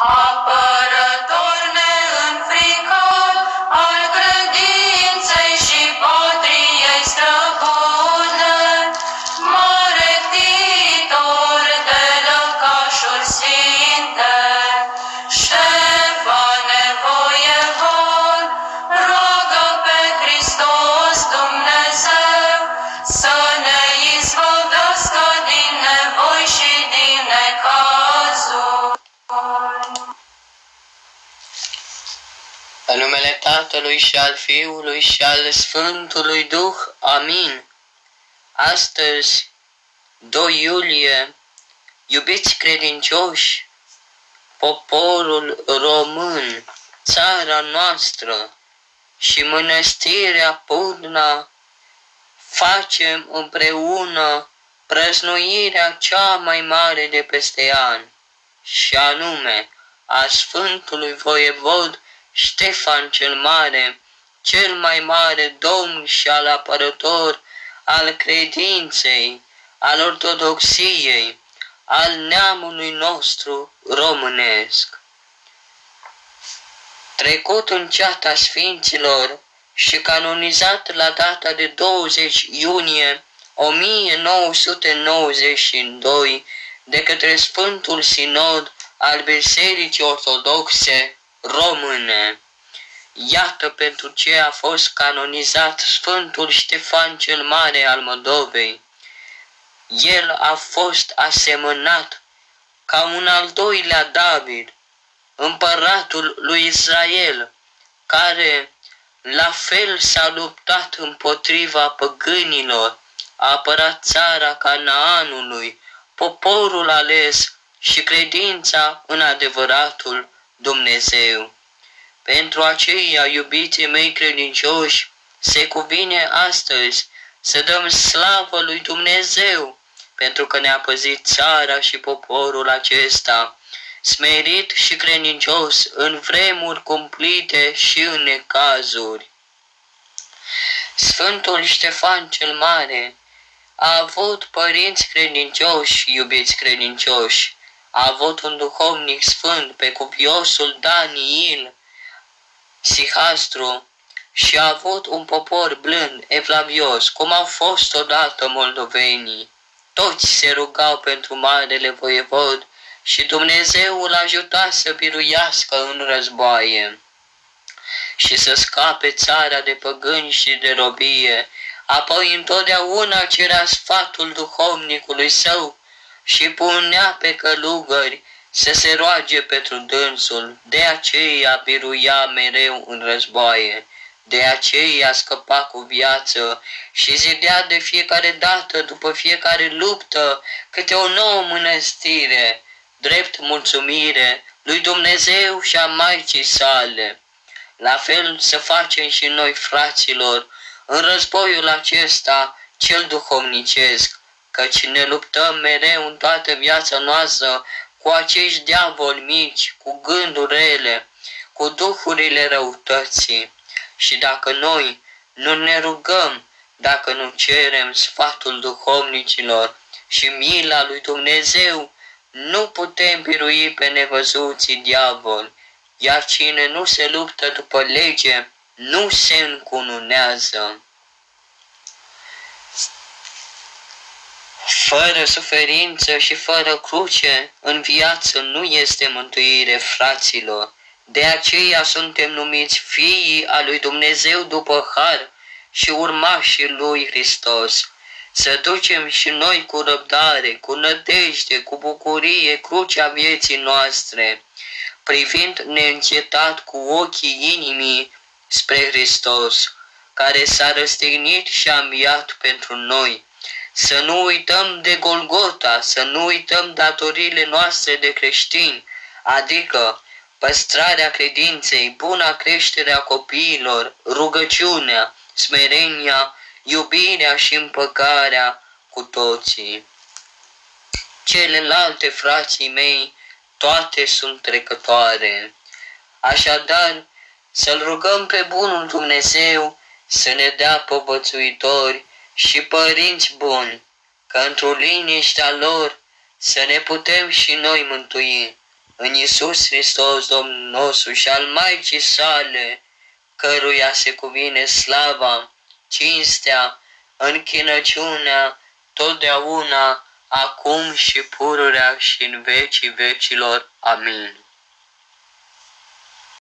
apărător neînfricat al credinței și patriei străbune, mare titor de lăcașuri sfinte, Ștefane voievod, roagă pe Hristos Dumnezeu să ne izbăvească din nevoi și din necazuri. În numele Tatălui și al Fiului și al Sfântului Duh. Amin. Astăzi, 2 iulie, iubiți credincioși, poporul român, țara noastră și mănăstirea Purna, facem împreună prăznuirea cea mai mare de peste an, și anume a Sfântului Voievod Ștefan cel Mare, cel mai mare domn și al apărător al credinței, al ortodoxiei, al neamului nostru românesc. Trecut în ceata Sfinților și canonizat la data de 20 iunie 1992 de către Sfântul Sinod al Bisericii Ortodoxe Române. Iată pentru ce a fost canonizat Sfântul Ștefan cel Mare al Moldovei. El a fost asemănat ca un al doilea David, împăratul lui Israel, care la fel s-a luptat împotriva păgânilor, a apărat țara Canaanului, poporul ales și credința în adevăratul Dumnezeu. Pentru aceia, iubiții mei credincioși, se cuvine astăzi să dăm slavă lui Dumnezeu, pentru că ne-a păzit țara și poporul acesta, smerit și credincios în vremuri cumplite și în necazuri. Sfântul Ștefan cel Mare a avut părinți credincioși, iubiți credincioși, a avut un duhovnic sfânt pe cuviosul Daniil Sihastru și a avut un popor blând, evlavios, cum au fost odată moldovenii. Toți se rugau pentru Marele Voievod și Dumnezeu îl ajuta să biruiască în războaie și să scape țara de păgâni și de robie. Apoi întotdeauna cerea sfatul duhovnicului său și punea pe călugări să se roage pentru dânsul. De aceea biruia mereu în războaie, de aceea scăpa cu viață și zidea de fiecare dată, după fiecare luptă, câte o nouă mănăstire, drept mulțumire lui Dumnezeu și a Maicii sale. La fel să facem și noi, fraților, în războiul acesta cel duhovnicesc, căci ne luptăm mereu în toată viața noastră cu acești diavoli mici, cu gânduri rele, cu duhurile răutății. Și dacă noi nu ne rugăm, dacă nu cerem sfatul duhovnicilor și mila lui Dumnezeu, nu putem birui pe nevăzuții diavoli, iar cine nu se luptă după lege, nu se încununează. Fără suferință și fără cruce, în viață nu este mântuire, fraților. De aceea suntem numiți fiii a lui Dumnezeu după har și urmașii lui Hristos. Să ducem și noi cu răbdare, cu nădejde, cu bucurie crucea vieții noastre, privind neîncetat cu ochii inimii spre Hristos, care s-a răstignit și a înviat pentru noi. Să nu uităm de Golgota, să nu uităm datoriile noastre de creștini, adică păstrarea credinței, buna creștere a copiilor, rugăciunea, smerenia, iubirea și împăcarea cu toții. Celelalte, frații mei, toate sunt trecătoare. Așadar, să-L rugăm pe bunul Dumnezeu să ne dea povățuitori și părinți buni, că într-o liniștea lor să ne putem și noi mântui. în Iisus Hristos, Domnul nostru, și al Maicii sale, căruia se cuvine slava, cinstea, închinăciunea, totdeauna, acum și pururea și în vecii vecilor. Amin.